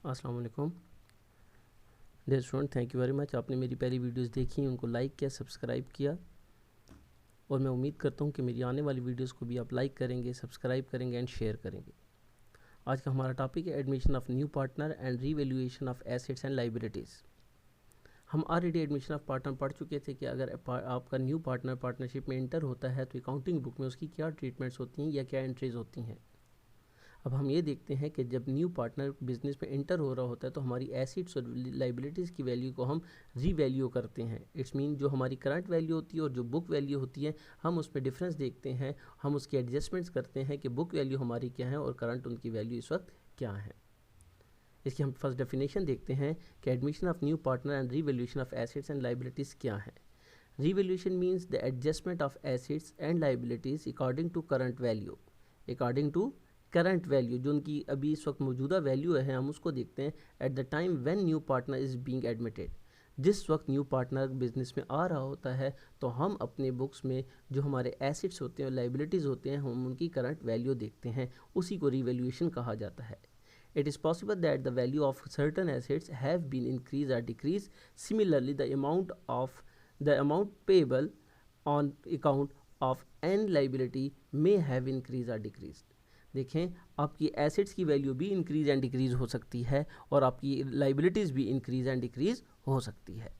अस्सलाम वालेकुम dear student, thank you very much. आपने मेरी पहली वीडियोस देखी, उनको लाइक किया, सब्सक्राइब किया, और मैं उम्मीद करता हूँ कि मेरी आने वाली वीडियोस को भी आप लाइक करेंगे, सब्सक्राइब करेंगे एंड शेयर करेंगे। आज का हमारा टॉपिक है admission of new partner and revaluation of assets and liabilities. हम ऑलरेडी एडमिशन ऑफ पार्टनर पढ़ चुके थे कि अगर आपका न्यू पार्टनर पार्टनरशिप में एंटर होता है तो अकाउंटिंग बुक में उसकी क्या ट्रीटमेंट्स होती हैं या क्या एंट्रीज होती हैं। अब हम ये देखते हैं कि जब न्यू पार्टनर बिजनेस में एंटर हो रहा होता है तो हमारी एसेट्स और लाइबिलिटीज़ की वैल्यू को हम रीवैल्यू करते हैं। इट्स मीन जो हमारी करंट वैल्यू होती है और जो बुक वैल्यू होती है, हम उसमें डिफरेंस देखते हैं, हम उसके एडजस्टमेंट्स करते हैं कि बुक वैल्यू हमारी क्या है और करंट उनकी वैल्यू इस वक्त क्या है। इसकी हम फर्स्ट डेफिनेशन देखते हैं कि admission of new partner and revaluation of assets and liabilities क्या है। Revaluation means the adjustment of assets and liabilities according to current value. According to current value, जो उनकी अभी इस वक्त मौजूदा वैल्यू है, हम उसको देखते हैं eight the time when new partner is being admitted. जिस वक्त न्यू पार्टनर बिजनेस में आ रहा होता है तो हम अपने बुक्स में जो हमारे एसेट्स होते हैं और लाइबिलिटीज़ होते हैं, हम उनकी करंट वैल्यू देखते हैं, उसी को रीवैल्यूएशन कहा जाता है। It is possible that the value of certain assets have been increased or decreased. Similarly, the amount payable on account of an liability may have increased or decreased. देखें, आपकी assets की वैल्यू भी increase and decrease हो सकती है और आपकी liabilities भी इंक्रीज एंड डिक्रीज़ हो सकती है।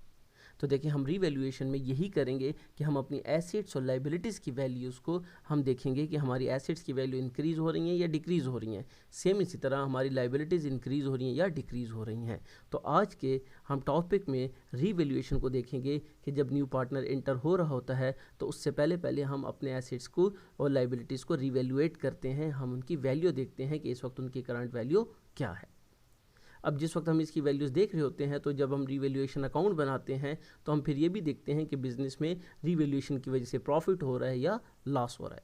तो देखिए, हम रीवैल्यूएशन में यही करेंगे कि हम अपनी एसेट्स और लाइबिलिटीज़ की वैल्यूज़ को हम देखेंगे कि हमारी एसेट्स की वैल्यू इंक्रीज़ हो रही हैं या डिक्रीज़ हो रही हैं। सेम इसी तरह हमारी लाइबिलिटीज़ इंक्रीज़ हो रही हैं या डिक्रीज़ हो रही हैं। तो आज के हम टॉपिक में रीवैल्यूएशन को देखेंगे कि जब न्यू पार्टनर इंटर हो रहा होता है तो उससे पहले हम अपने एसेट्स को और लाइबिलिटीज़ को रीवैल्यूएट करते हैं, हम उनकी वैल्यू देखते हैं कि इस वक्त उनकी करंट वैल्यू क्या है। अब जिस वक्त हम इसकी वैल्यूज़ देख रहे होते हैं तो जब हम रीवैल्यूएशन अकाउंट बनाते हैं तो हम फिर ये भी देखते हैं कि बिज़नेस में रीवैल्यूएशन की वजह से प्रॉफिट हो रहा है या लॉस हो रहा है।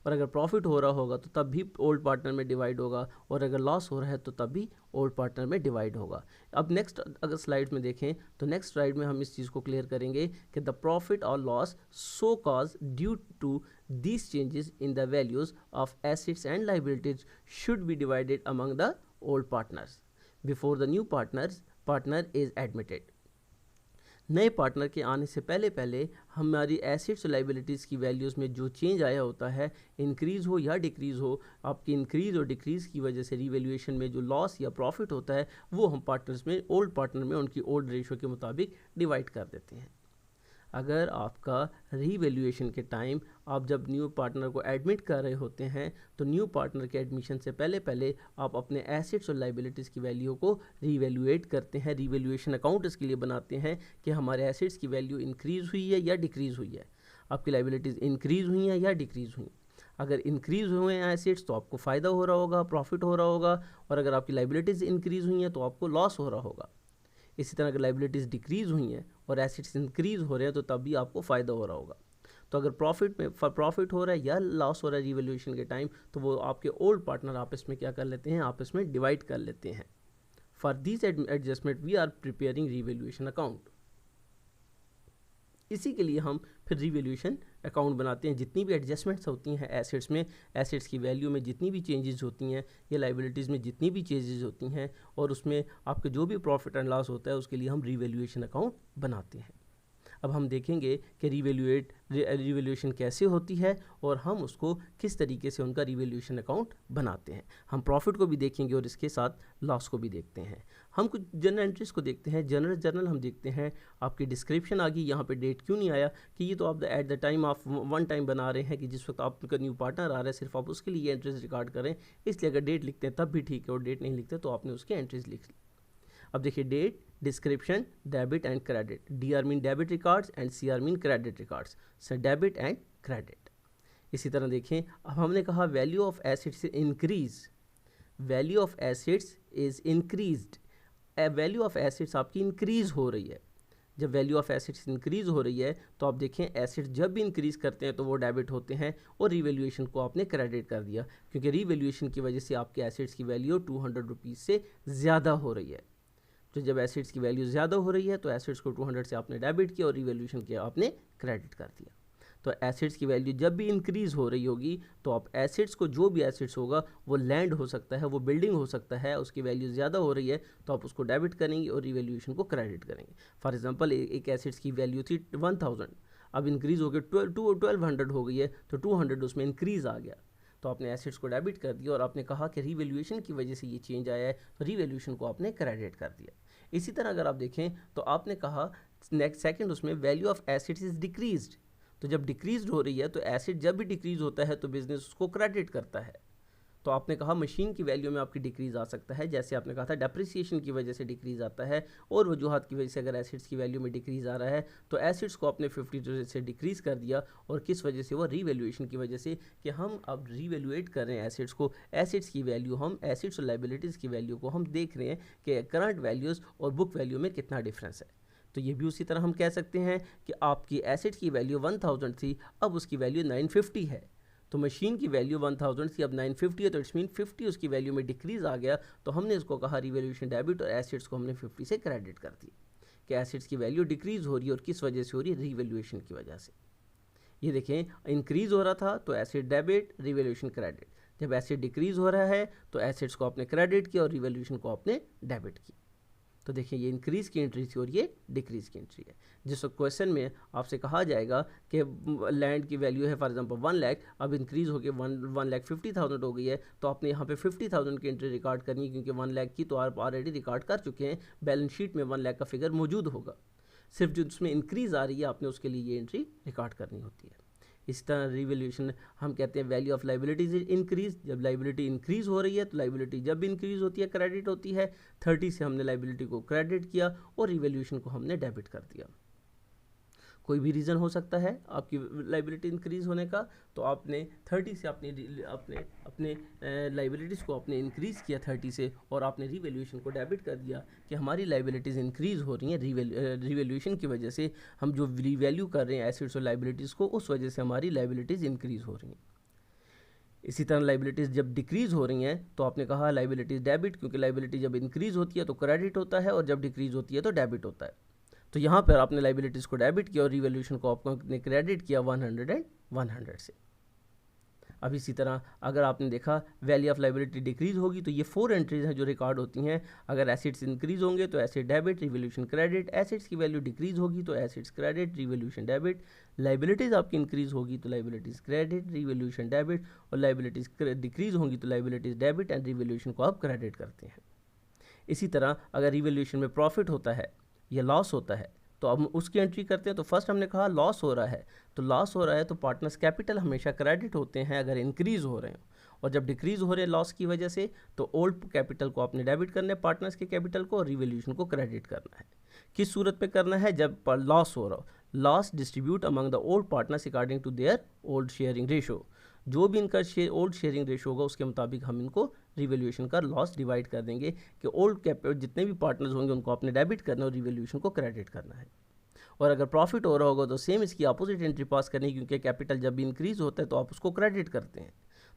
और अगर प्रॉफिट हो रहा होगा तो तब भी ओल्ड पार्टनर में डिवाइड होगा, और अगर लॉस हो रहा है तो तब भी ओल्ड पार्टनर में डिवाइड होगा। अब नेक्स्ट अगर स्लाइड में देखें तो नेक्स्ट स्लाइड में हम इस चीज़ को क्लियर करेंगे कि द प्रॉफिट और loss so caused due to these changes in the values of assets and liabilities should be divided among the old partners before the new partner is admitted. नए partner के आने से पहले हमारी assets और liabilities की values में जो चेंज आया होता है, इंक्रीज़ हो या डिक्रीज़ हो, आपकी इंक्रीज़ और डिक्रीज़ की वजह से रीवैल्यूएशन में जो लॉस या प्रॉफिट होता है वो हम पार्टनर्स में, ओल्ड पार्टनर में उनकी ओल्ड रेशो के मुताबिक डिवाइड कर देते हैं। अगर आपका रीवैल्यूएशन के टाइम आप जब न्यू पार्टनर को एडमिट कर रहे होते हैं तो न्यू पार्टनर के एडमिशन से पहले आप अपने एसेट्स और लाइबिलिटीज़ की वैल्यू को रीवैल्यूएट करते हैं। रीवैल्यूएशन अकाउंट इसके लिए बनाते हैं कि हमारे एसेट्स की वैल्यू इंक्रीज़ हुई है या डिक्रीज़ हुई है, आपकी लाइबिलिटीज़ इंक्रीज़ हुई हैं या डिक्रीज़ हुई। अगर इंक्रीज़ हुए हैं एसेट्स तो आपको फ़ायदा हो रहा होगा, प्रॉफिट हो रहा होगा, और अगर आपकी लाइबिलिटीज़ इंक्रीज़ हुई हैं तो आपको लॉस हो रहा होगा। इसी तरह अगर लाइबिलिटीज़ डिक्रीज़ हुई हैं और एसेट्स इंक्रीज़ हो रहे हैं तो तब भी आपको फ़ायदा हो रहा होगा। तो अगर प्रॉफिट हो रहा है या लॉस हो रहा है रिवैल्यूएशन के टाइम, तो वो आपके ओल्ड पार्टनर आपस में क्या कर लेते हैं, आपस में डिवाइड कर लेते हैं। For this adjustment we are preparing revaluation account. इसी के लिए हम फिर रिवैल्यूएशन अकाउंट बनाते हैं। जितनी भी एडजस्टमेंट्स होती हैं एसेट्स में, एसेट्स की वैल्यू में जितनी भी चेंजेस होती हैं या लाइबिलिटीज़ में जितनी भी चेंजेस होती हैं, और उसमें आपके जो भी प्रॉफिट एंड लॉस होता है उसके लिए हम रिवैल्यूएशन अकाउंट बनाते हैं। अब हम देखेंगे कि रिवैल्यूएशन कैसे होती है और हम उसको किस तरीके से उनका रिवैल्यूएशन अकाउंट बनाते हैं। हम प्रॉफिट को भी देखेंगे और इसके साथ लॉस को भी देखते हैं। हम कुछ जनरल एंट्रीज को देखते हैं। जर्नल हम देखते हैं, आपकी डिस्क्रिप्शन आ गई, यहाँ पे डेट क्यों नहीं आया कि ये तो आप एट द टाइम आप वन टाइम बना रहे हैं कि जिस वक्त आपका न्यू पार्टनर आ रहा है सिर्फ आप उसके लिए एंट्रीज रिकॉर्ड करें, इसलिए अगर डेट लिखते हैं तब भी ठीक है और डेट नहीं लिखते तो आपने उसके एंट्रीज लिख ली। अब देखिए, date, description, debit and credit. D R mean debit records and C R mean credit records, sir debit and credit. इसी तरह देखें, अब हमने कहा value of assets increase, value of assets is increased. Value of assets आपकी increase हो रही है। जब वैल्यू ऑफ एसेट्स इंक्रीज हो रही है तो आप देखें एसेट्स जब भी इंक्रीज करते हैं तो वो डेबिट होते हैं और रीवैल्यूएशन को आपने क्रेडिट कर दिया, क्योंकि रीवैल्यूएशन की वजह से आपके एसेट्स की वैल्यू 200 रुपीज़ से ज़्यादा हो रही है। तो जब एसेट्स की वैल्यू ज़्यादा हो रही है तो एसेट्स को 200 से आपने डेबिट किया और रिवैल्यूएशन किया आपने क्रेडिट कर दिया। तो एसिड्स की वैल्यू जब भी इंक्रीज़ हो रही होगी तो आप एसिड्स को, जो भी एसिड्स होगा वो लैंड हो सकता है, वो बिल्डिंग हो सकता है, उसकी वैल्यू ज़्यादा हो रही है तो आप उसको डेबिट करेंगे और रिवैल्यूएशन को क्रेडिट करेंगे। फॉर एग्जांपल एक एसिड्स की वैल्यू थी 1000, अब इंक्रीज़ हो गई 1200 हो गई है, तो 200 उसमें इंक्रीज़ आ गया, तो आपने एसिड्स को डेबिट कर दिया और आपने कहा कि रिवैल्यूएशन की वजह से ये चेंज आया है, तो रिवैल्यूएशन को आपने क्रेडिट कर दिया। इसी तरह अगर आप देखें तो आपने कहा नेक्स्ट सेकंड उसमें value of acids is decreased, तो जब डिक्रीज हो रही है तो एसिड जब भी डिक्रीज होता है तो बिजनेस उसको क्रेडिट करता है। तो आपने कहा मशीन की वैल्यू में आपकी डिक्रीज आ सकता है, जैसे आपने कहा था डेप्रिसिएशन की वजह से डिक्रीज आता है, और वजूहत की वजह से अगर एसिड्स की वैल्यू में डिक्रीज आ रहा है तो एसिड्स को आपने 50 से डिक्रीज कर दिया, और किस वजह से, वो रीवैल्यूएशन की वजह से, कि हम अब रीवैल्यूएट कर रहे हैं एसिड्स को, एसिड्स की वैल्यू, हम एसिड्स और लाइबिलिटीज़ की वैल्यू को हम देख रहे हैं कि करंट वैल्यूज़ और बुक वैल्यू में कितना डिफरेंस है। तो ये भी उसी तरह हम कह सकते हैं कि आपकी एसिड की वैल्यू 1000 थी, अब उसकी वैल्यू 950 है, तो मशीन की वैल्यू 1000 थी, अब 950 है, तो इट्स मीन 50 उसकी वैल्यू में डिक्रीज आ गया, तो हमने इसको कहा रिवैल्यूएशन डेबिट, और एसिड्स को हमने 50 से क्रेडिट कर दिया कि एसिड्स की वैल्यू डिक्रीज हो रही है, और किस वजह से हो रही है, रिवैल्यूएशन की वजह से। ये देखें, इंक्रीज हो रहा था तो एसिड डेबिट, रिवैल्यूएशन क्रेडिट, जब एसिड डिक्रीज हो रहा है तो एसिड्स को आपने क्रेडिट किया और रिवैल्यूएशन को आपने डेबिट किया। तो देखिए ये इंक्रीज़ की एंट्री थी और ये डिक्रीज़ की एंट्री है। जिस क्वेश्चन में आपसे कहा जाएगा कि लैंड की वैल्यू है फॉर एग्जांपल 1 लाख, अब इंक्रीज़ होकर 1,50,000 हो गई है, तो आपने यहाँ पे 50,000 की एंट्री रिकॉर्ड करनी है, क्योंकि 1 लाख की तो आप ऑलरेडी रिकॉर्ड कर चुके हैं, बैलेंस शीट में 1 लाख का फिगर मौजूद होगा, सिर्फ जो उसमें इंक्रीज़ आ रही है आपने उसके लिए ये एंट्री रिकॉर्ड करनी होती है। इस तरह रिवैल्यूएशन हम कहते हैं वैल्यू ऑफ लाइबिलिटीज इंक्रीज, जब लाइबिलिटी इंक्रीज हो रही है तो लाइबिलिटी जब भी इंक्रीज होती है क्रेडिट होती है, 30 से हमने लाइबिलिटी को क्रेडिट किया और रिवैल्यूएशन को हमने डेबिट कर दिया। कोई भी रीज़न हो सकता है आपकी लाइबिलिटी इंक्रीज़ होने का, तो आपने 30 से अपने लाइबिलिटीज़ को आपने इंक्रीज़ किया 30 से, और आपने रिवैल्यूएशन को डेबिट कर दिया कि हमारी लाइबिलिटीज़ इंक्रीज़ हो रही हैं रिवैल्यूएशन की वजह से, हम जो रिवैल्यू कर रहे हैं एसेट्स और लाइबिलिटीज़ को, उस वजह से हमारी लाइबिलिटीज़ इंक्रीज़ हो रही हैं। इसी तरह लाइबिलिटीज़ जब डिक्रीज़ हो रही हैं तो आपने कहा लाइबिलिटीज़ डेबिट, क्योंकि लाइबिलिटी जब इंक्रीज़ होती है तो क्रेडिट होता है, और जब डिक्रीज़ होती है तो डेबिट होता है। तो यहाँ पर आपने लाइबिलिटीज़ को डेबिट किया और रिवैल्यूएशन को आपने क्रेडिट किया 100 एंड 100 से। अब इसी तरह अगर आपने देखा वैल्यू ऑफ लाइबिलिटी डिक्रीज़ होगी तो ये 4 एंट्रीज हैं जो रिकॉर्ड होती हैं। अगर एसिड्स इंक्रीज़ होंगे तो acid debit, revaluation credit, acids की वैल्यू डिक्रीज़ होगी तो acids credit, revaluation debit, liabilities आपकी इंक्रीज़ होगी तो लाइबिलिटीज़ क्रेडिट, रिवैल्यूएशन डेबिट, और लाइबिलिटीज़ डिक्रीज़ होंगी तो लाइबिलिटीज़ डेबिट एंड रिवैल्यूएशन को आप क्रेडिट करते हैं। इसी तरह अगर रिवैल्यूएशन में प्रॉफिट होता है या लॉस होता है तो अब उसकी एंट्री करते हैं। तो फर्स्ट हमने कहा लॉस हो रहा है, तो लॉस हो रहा है तो पार्टनर्स कैपिटल हमेशा क्रेडिट होते हैं अगर इंक्रीज़ हो रहे हैं, और जब डिक्रीज़ हो रहे हैं लॉस की वजह से तो ओल्ड कैपिटल को आपने डेबिट करना है, पार्टनर्स के कैपिटल को, और रिवैल्यूएशन को क्रेडिट करना है। किस सूरत में करना है, जब लॉस हो रहा हो, loss distribute among the old partners according to their old sharing ratio, जो भी इनका ओल्ड शेयरिंग रेशो होगा उसके मुताबिक हम इनको रिवैल्यूएशन का लॉस डिवाइड कर देंगे कि ओल्ड कैपिटल जितने भी पार्टनर्स होंगे उनको आपने डेबिट करना है और रिवैल्यूएशन को क्रेडिट करना है। और अगर प्रॉफिट हो रहा होगा तो सेम इसकी अपोजिट एंट्री पास करनी है, क्योंकि कैपिटल जब भी इंक्रीज़ होता है तो आप उसको क्रेडिट करते हैं,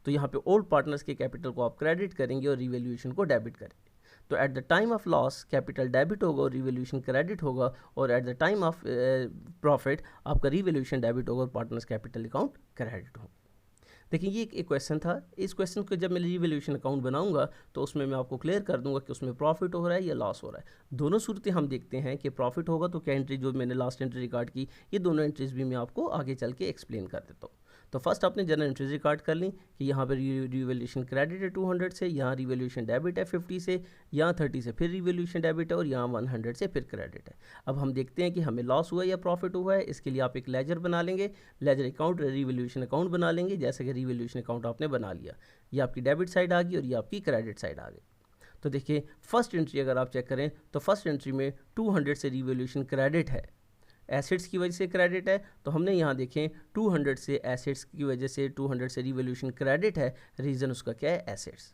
तो यहाँ पे ओल्ड पार्टनर्स के कैपिटल को आप क्रेडिट करेंगे और रिवैल्यूएशन को डेबिट करेंगे। तो eight the time of loss capital debit होगा और रिवैल्यूएशन क्रेडिट होगा, और eight the time of profit आपका रिवैल्यूएशन डेबिट होगा और पार्टनर्स कैपिटल अकाउंट क्रेडिट होगा। देखिए ये एक क्वेश्चन था, इस क्वेश्चन को जब मैं रिवैल्यूएशन अकाउंट बनाऊंगा तो उसमें मैं आपको क्लियर कर दूंगा कि उसमें प्रॉफिट हो रहा है या लॉस हो रहा है। दोनों सूरतें हम देखते हैं कि प्रॉफिट होगा तो क्या एंट्री, जो मैंने लास्ट एंट्री रिकॉर्ड की, ये दोनों एंट्रीज भी मैं आपको आगे चल के एक्सप्लेन कर देता हूँ। तो फर्स्ट आपने जनरल एंट्रीज रिकॉर्ड कर ली कि यहाँ पर रिवैल्यूएशन क्रेडिट है 200 से, यहाँ रिवैल्यूएशन डेबिट है 50 से, यहाँ 30 से फिर रिवैल्यूएशन डेबिट है, और यहाँ 100 से फिर क्रेडिट है। अब हम देखते हैं कि हमें लॉस हुआ या प्रॉफिट हुआ है। इसके लिए आप एक लेजर बना लेंगे, लेजर अकाउंट रिवैल्यूएशन अकाउंट बना लेंगे। जैसे कि रिवैल्यूएशन अकाउंट आपने बना लिया, ये आपकी डेबिट साइड आ गई और ये आपकी क्रेडिट साइड आ गई। तो देखिए फर्स्ट एंट्री अगर आप चेक करें तो फर्स्ट एंट्री में 200 से रिवैल्यूएशन क्रेडिट है, एसेट्स की वजह से क्रेडिट है, तो हमने यहाँ देखें 200 से एसेट्स की वजह से 200 से रिवैल्यूएशन क्रेडिट है, रीज़न उसका क्या है, एसेट्स।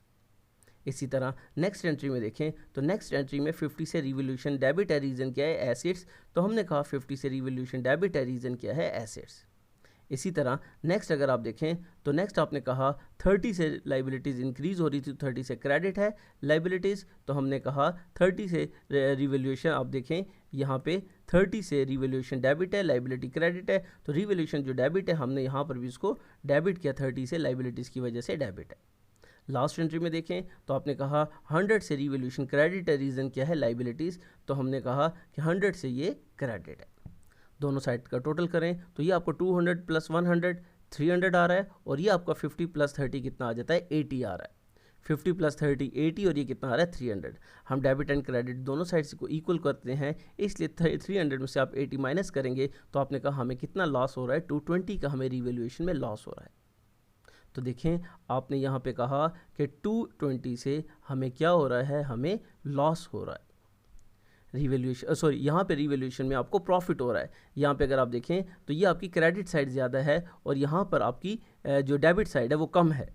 इसी तरह नेक्स्ट एंट्री में देखें तो नेक्स्ट एंट्री में 50 से रिवैल्यूएशन डेबिट है, रीज़न क्या है, एसेट्स। तो हमने कहा 50 से रिवैल्यूएशन डेबिट है, रीज़न क्या है, एसेट्स। इसी तरह नेक्स्ट अगर आप देखें तो नेक्स्ट आपने कहा 30 से लाइबिलिटीज़ इंक्रीज़ हो रही थी, 30 से क्रेडिट है लाइबिलिटीज़, तो हमने कहा 30 से रिवैल्यूएशन, आप देखें यहाँ पे 30 से रिवैल्यूएशन डेबिट है, लाइबिलिटी क्रेडिट है, तो रिवैल्यूएशन जो डेबिट है हमने यहाँ पर भी इसको डेबिट किया, 30 से लाइबिलिटीज़ की वजह से डेबिट है। लास्ट एंट्री में देखें तो आपने कहा 100 से रिवैल्यूएशन क्रेडिट है, रीज़न क्या है लाइबिलिटीज़, तो हमने कहा कि 100 से ये क्रेडिट है। दोनों साइड का टोटल करें तो ये आपको 200 प्लस 100 300 आ रहा है, और ये आपका 50 प्लस 30 कितना आ जाता है 80 आ रहा है। 50 प्लस 30 80, और ये कितना आ रहा है 300। हम डेबिट एंड क्रेडिट दोनों साइड से को इक्वल करते हैं, इसलिए 300 में से आप 80 माइनस करेंगे तो आपने कहा हमें कितना लॉस हो रहा है, 220 का हमें रिवैल्यूएशन में लॉस हो रहा है। तो देखें आपने यहाँ पे कहा कि 220 से हमें क्या हो रहा है, हमें लॉस हो रहा है। रिवैल्यूएशन सॉरी यहाँ पे रिवैल्यूएशन में आपको प्रॉफिट हो रहा है। यहाँ पे अगर आप देखें तो ये आपकी क्रेडिट साइड ज़्यादा है और यहाँ पर आपकी जो डेबिट साइड है वो कम है,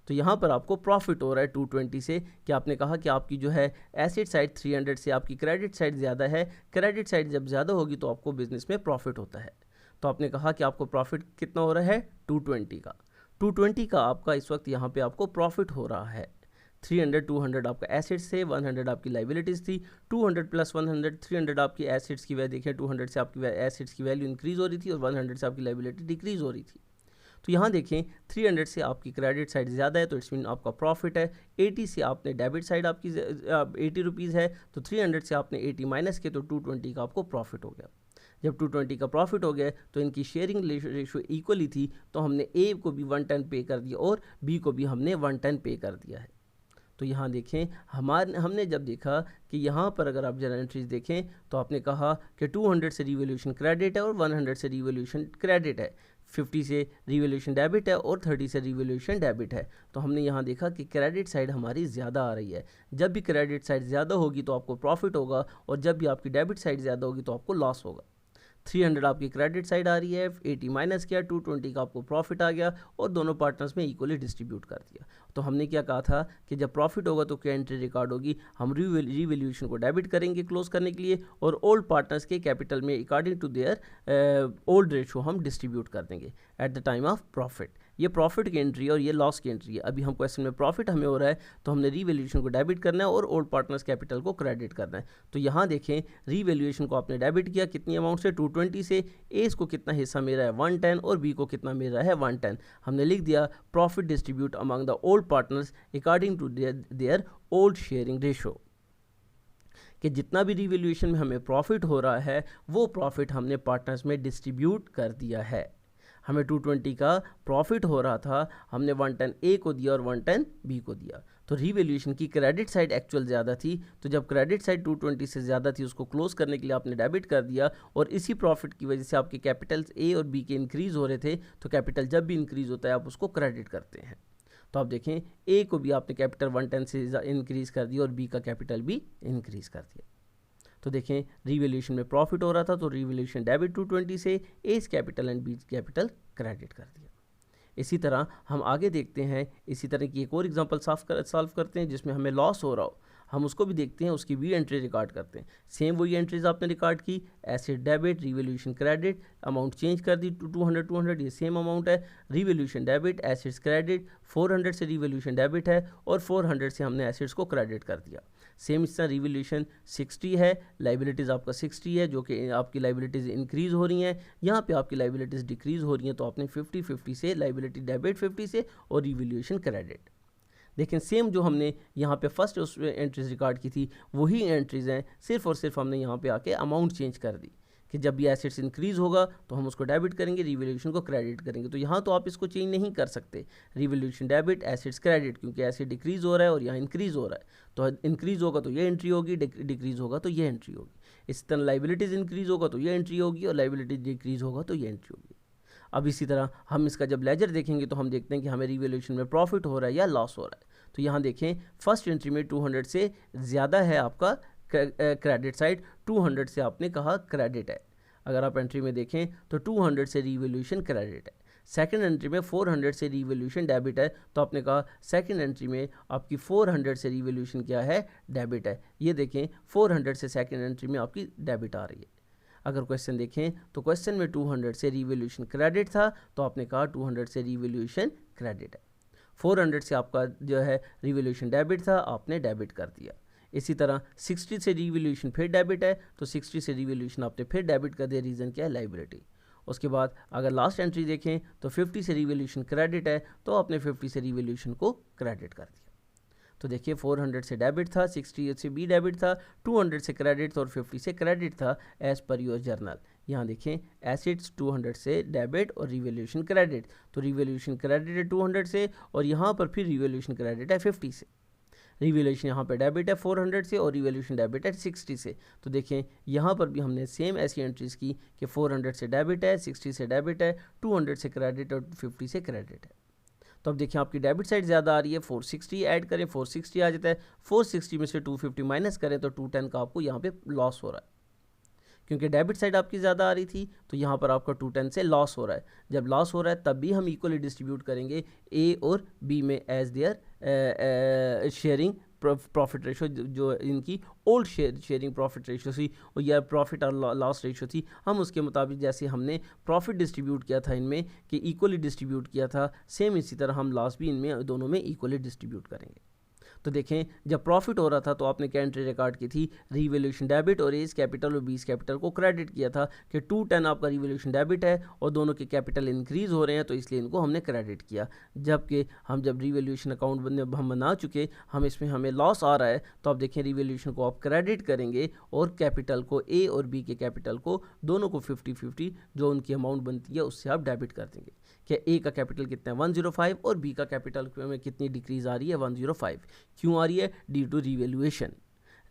तो यहाँ पर आपको प्रॉफिट हो रहा है 220 से। कि आपने कहा कि आपकी जो है एसेट साइड 300 से आपकी क्रेडिट साइड ज़्यादा है, क्रेडिट साइड जब ज़्यादा होगी तो आपको बिजनेस में प्रॉफिट होता है। तो आपने कहा कि आपको प्रॉफिट कितना हो रहा है 220 का, 220 का आपका इस वक्त यहाँ पे आपको प्रॉफिट हो रहा है। 200 आपका एसेट्स से, 100 आपकी लाइबिलिटीज़ थी, 200 प्लस 100 300 आपकी एसेट्स की वैल्यू देखें, 200 से आपकी एसेट्स की वैल्यू इंक्रीज़ हो रही थी और 100 से आपकी लाइबिलिटी डिक्रीज़ हो रही थी। तो यहाँ देखें 300 से आपकी क्रेडिट साइड ज़्यादा है तो इट्स मीन आपका प्रॉफिट है। 80 से आपने डेबिट साइड आपकी 80 रुपीज़ है, तो 300 से आपने 80 माइनस किया तो 220 का आपको प्रॉफिट हो गया। जब 220 का प्रॉफिट हो गया तो इनकी शेयरिंग रेशो इक्वली थी, तो हमने ए को भी 110 पे कर दिया और बी को भी हमने 110 पे कर दिया है। तो यहाँ देखें हमने जब देखा कि यहाँ पर अगर आप जरा एंट्रीज देखें तो आपने कहा कि 200 से रिवैल्यूएशन क्रेडिट है और 100 से रिवैल्यूएशन क्रेडिट है, 50 से रिवैल्यूएशन डेबिट है और 30 से रिवैल्यूएशन डेबिट है। तो हमने यहाँ देखा कि क्रेडिट साइड हमारी ज़्यादा आ रही है। जब भी क्रेडिट साइड ज़्यादा होगी तो आपको प्रॉफिट होगा, और जब भी आपकी डेबिट साइड ज़्यादा होगी तो आपको लॉस होगा। 300 आपकी क्रेडिट साइड आ रही है, 80 माइनस किया, 220 का आपको प्रॉफिट आ गया और दोनों पार्टनर्स में इक्वली डिस्ट्रीब्यूट कर दिया। तो हमने क्या कहा था कि जब प्रॉफिट होगा तो क्या एंट्री रिकॉर्ड होगी, हम रिवैल्यूएशन को डेबिट करेंगे क्लोज करने के लिए, और ओल्ड पार्टनर्स के कैपिटल में according to their old ratio हम डिस्ट्रीब्यूट कर देंगे at the time of profit. ये प्रॉफिट की एंट्री है और ये लॉस की एंट्री है। अभी हम क्वेश्चन में प्रॉफिट हमें हो रहा है तो हमने रिवैल्यूएशन को डेबिट करना है और ओल्ड पार्टनर्स कैपिटल को क्रेडिट करना है। तो यहाँ देखें रिवैल्यूएशन को आपने डेबिट किया कितनी अमाउंट से 220 से, ए को कितना हिस्सा मिल रहा है 110 और बी को कितना मिल रहा है 110। हमने लिख दिया profit distribute among the old partners according to their old sharing ratio, कि जितना भी रिवैल्यूएशन में हमें प्रॉफिट हो रहा है वो प्रॉफिट हमने पार्टनर्स में डिस्ट्रीब्यूट कर दिया है। हमें 220 का प्रॉफिट हो रहा था, हमने 110 ए को दिया और 110 बी को दिया। तो रिवैल्यूएशन की क्रेडिट साइड एक्चुअल ज़्यादा थी, तो जब क्रेडिट साइड 220 से ज़्यादा थी उसको क्लोज करने के लिए आपने डेबिट कर दिया, और इसी प्रॉफिट की वजह से आपके कैपिटल्स ए और बी के इंक्रीज़ हो रहे थे। तो कैपिटल जब भी इंक्रीज़ होता है आप उसको क्रेडिट करते हैं। तो आप देखें ए को भी आपने कैपिटल 110 से इंक्रीज़ कर दिया और बी का कैपिटल भी इंक्रीज़ कर दिया। तो देखें रिवैल्यूएशन में प्रॉफिट हो रहा था तो रिवैल्यूएशन डेबिट 220 से, A's capital and B capital credit कर दिया। इसी तरह हम आगे देखते हैं, इसी तरह की एक और एग्जांपल सॉल्व करते हैं जिसमें हमें लॉस हो रहा हो, हम उसको भी देखते हैं, उसकी भी एंट्री रिकॉर्ड करते हैं। सेम वही एंट्रीज आपने रिकॉर्ड की, asset debit, revaluation credit, amount change कर दी 200 ये सेम अमाउंट है, रिवैल्यूएशन डेबिट, एसेट्स क्रेडिट, 400 से रिवैल्यूएशन डेबिट है और 400 से हमने एसेट्स को क्रेडिट कर दिया। सेम इस तरह रिवैल्यूएशन 60 है, लाइबिलिटीज़ आपका 60 है, जो कि आपकी लाइबिलिटीज़ इंक्रीज़ हो रही हैं, यहाँ पे आपकी लाइबिलिटीज़ डिक्रीज़ हो रही हैं, तो आपने 50-50 से लाइबिलिटी डेबिट 50 से और रिवैल्यूएशन क्रेडिट। लेकिन सेम जो हमने यहाँ पे फर्स्ट उस एंट्रीज रिकॉर्ड की थी वही एंट्रीज़ हैं, सिर्फ और सिर्फ हमने यहाँ पे आके अमाउंट चेंज कर दी कि जब भी एसेट्स इंक्रीज़ होगा तो हम उसको डेबिट करेंगे, रिवैल्यूएशन को क्रेडिट करेंगे। तो यहाँ तो आप इसको चेंज नहीं कर सकते, रिवैल्यूएशन डेबिट, एसेट्स क्रेडिट, क्योंकि एसेट डिक्रीज़ हो रहा है और यहाँ इंक्रीज़ हो रहा है। तो इंक्रीज़ होगा तो ये एंट्री होगी, डिक्रीज़ होगा तो ये एंट्री होगी। इस तरह लाइबिलिटीज़ इंक्रीज़ होगा तो ये एंट्री होगी और लाइबिलिटीज डिक्रीज़ होगा तो ये एंट्री होगी। अब इसी तरह हम इसका जब लेजर देखेंगे तो हम देखते हैं कि हमें रिवैल्यूएशन में प्रॉफिट हो रहा है या लॉस हो रहा है। तो यहाँ देखें फर्स्ट एंट्री में 200 से ज़्यादा है आपका क्रेडिट साइड, 200 से आपने कहा क्रेडिट है। अगर आप एंट्री में देखें तो 200 से रिवैल्यूएशन क्रेडिट है। सेकंड एंट्री में 400 से रिवैल्यूएशन डेबिट है, तो आपने कहा सेकंड एंट्री में आपकी 400 से रिवैल्यूएशन क्या है, डेबिट है। ये देखें 400 से सेकंड एंट्री में आपकी डेबिट आ रही है। अगर क्वेश्चन देखें तो क्वेश्चन में 200 से रिवैल्यूएशन क्रेडिट था, तो आपने कहा 200 से रिवैल्यूएशन क्रेडिट है। 400 से आपका जो है रिवैल्यूएशन डेबिट था, आपने डेबिट कर दिया। इसी तरह 60 से रिवैल्यूएशन फिर डेबिट है, तो 60 से रिवैल्यूएशन आपने फिर डेबिट कर दिया। रीज़न क्या है? लाइबिलिटी। उसके बाद अगर लास्ट एंट्री देखें तो 50 से रिवैल्यूएशन क्रेडिट है, तो आपने 50 से रिवैल्यूएशन को क्रेडिट कर दिया। तो देखिए 400 से डेबिट था, 60 से भी डेबिट था, 200 से क्रेडिट था और 50 से क्रेडिट था एज पर योर जर्नल। यहाँ देखें एसेट्स 200 से डेबिट और रिवैल्यूएशन क्रेडिट, तो रिवैल्यूएशन क्रेडिट है 200 से और यहाँ पर फिर रिवैल्यूएशन क्रेडिट है 50 से। रिवैल्यूएशन यहाँ पे डेबिट है 400 से और रिवैल्यूएशन डेबिट है 60 से। तो देखें यहाँ पर भी हमने सेम ऐसी एंट्रीज की कि 400 से डेबिट है, 60 से डेबिट है, 200 से क्रेडिट और 50 से क्रेडिट है। तो अब देखिए आपकी डेबिट साइड ज़्यादा आ रही है, 460 ऐड करें 460 आ जाता है, 460 में से 250 माइनस करें तो 210 का आपको यहाँ पे लॉस हो रहा है। क्योंकि डेबिट साइड आपकी ज़्यादा आ रही थी तो यहाँ पर आपका 210 से लॉस हो रहा है। जब लॉस हो रहा है तब भी हम इक्वली डिस्ट्रीब्यूट करेंगे ए और बी में as their sharing profit ratio, जो इनकी ओल्ड शेयरिंग प्रॉफिट रेशो थी या प्रॉफिट और लॉस रेशो थी, हम उसके मुताबिक जैसे हमने प्रॉफिट डिस्ट्रीब्यूट किया था इनमें कि इक्वली डिस्ट्रीब्यूट किया था, सेम इसी तरह हम लॉस भी इनमें दोनों में इक्वली डिस्ट्रीब्यूट करेंगे। तो देखें जब प्रॉफिट हो रहा था तो आपने क्या एंट्री रिकॉर्ड की थी? रिवैल्यूएशन डेबिट और एज कैपिटल और बीस कैपिटल को क्रेडिट किया था कि 210 आपका रिवैल्यूएशन डेबिट है और दोनों के कैपिटल इंक्रीज हो रहे हैं, तो इसलिए इनको हमने क्रेडिट किया। जबकि जब रिवैल्यूएशन अकाउंट हम बना चुके, हम इसमें हमें लॉस आ रहा है, तो आप देखें रिवैल्यूएशन को आप क्रेडिट करेंगे और कैपिटल को ए और बी के कैपिटल को दोनों को 50-50 जो उनकी अमाउंट बनती है उससे आप डेबिट कर देंगे कि ए का कैपिटल कितना है 105 और बी का कैपिटल में कितनी डिक्रीज आ रही है 105। क्यों आ रही है? Due to revaluation.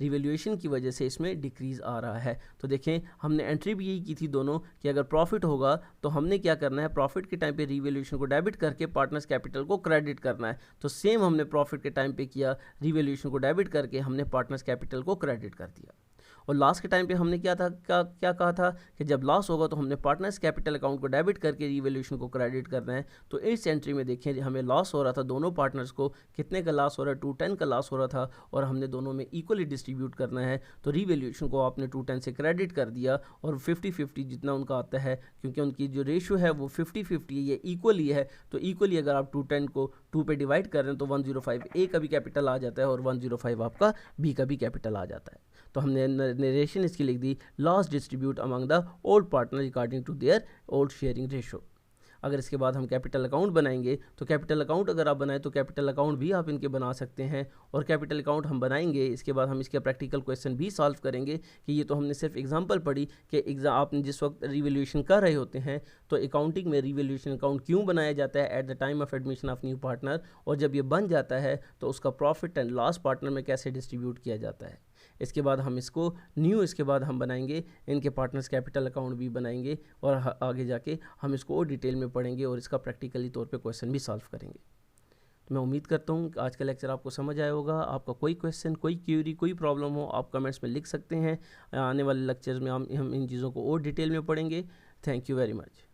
रिवैल्यूएशन की वजह से इसमें डिक्रीज आ रहा है। तो देखें हमने एंट्री भी यही की थी दोनों कि अगर प्रॉफिट होगा तो हमने क्या करना है, प्रॉफिट के टाइम पे रिवैल्यूएशन को डेबिट करके पार्टनर्स कैपिटल को क्रेडिट करना है। तो सेम हमने प्रॉफिट के टाइम पे किया, रिवैल्यूएशन को डेबिट करके हमने पार्टनर्स कैपिटल को क्रेडिट कर दिया। और लॉस के टाइम पे हमने क्या कहा था कि जब लॉस होगा तो हमने पार्टनर्स कैपिटल अकाउंट को डेबिट करके रिवैल्यूएशन को क्रेडिट करना है। तो इस एंट्री में देखें हमें लॉस हो रहा था, दोनों पार्टनर्स को कितने का लॉस हो रहा है? 210 का लॉस हो रहा था और हमने दोनों में इक्वली डिस्ट्रीब्यूट करना है। तो रिवैल्यूएशन को आपने 210 से क्रेडिट कर दिया और 50-50 जितना उनका आता है, क्योंकि उनकी जो रेशियो है वो 50-50 है, ये इक्वली है। तो इक्वली अगर आप 210 को 2 पे डिवाइड कर रहे हैं तो 105 ए का भी कैपिटल आ जाता है और 105 आपका बी का भी कैपिटल आ जाता है। तो हमने नरेशन इसकी लिख दी, loss distribute among the old partner according to their old sharing ratio. अगर इसके बाद हम कैपिटल अकाउंट बनाएंगे तो कैपिटल अकाउंट अगर आप बनाएं तो कैपिटल अकाउंट भी आप इनके बना सकते हैं। और कैपिटल अकाउंट हम बनाएंगे, इसके बाद हम इसके प्रैक्टिकल क्वेश्चन भी सॉल्व करेंगे कि ये तो हमने सिर्फ एग्जांपल पढ़ी कि आपने जिस वक्त रिवैल्यूएशन कर रहे होते हैं तो अकाउंटिंग में रिवैल्यूएशन अकाउंट क्यों बनाया जाता है eight the time of admission of new partner, और जब ये बन जाता है तो उसका प्रॉफिट एंड लॉस पार्टनर में कैसे डिस्ट्रीब्यूट किया जाता है। इसके बाद हम इसको इसके बाद हम बनाएंगे इनके पार्टनर्स कैपिटल अकाउंट भी बनाएंगे और आगे जाके हम इसको और डिटेल में पढ़ेंगे और इसका प्रैक्टिकली तौर पे क्वेश्चन भी सॉल्व करेंगे। तो मैं उम्मीद करता हूँ कि आज का लेक्चर आपको समझ आया होगा। आपका कोई क्वेश्चन, कोई क्यूरी, कोई प्रॉब्लम हो आप कमेंट्स में लिख सकते हैं। आने वाले लेक्चर्स में हम इन चीज़ों को और डिटेल में पढ़ेंगे। Thank you very much.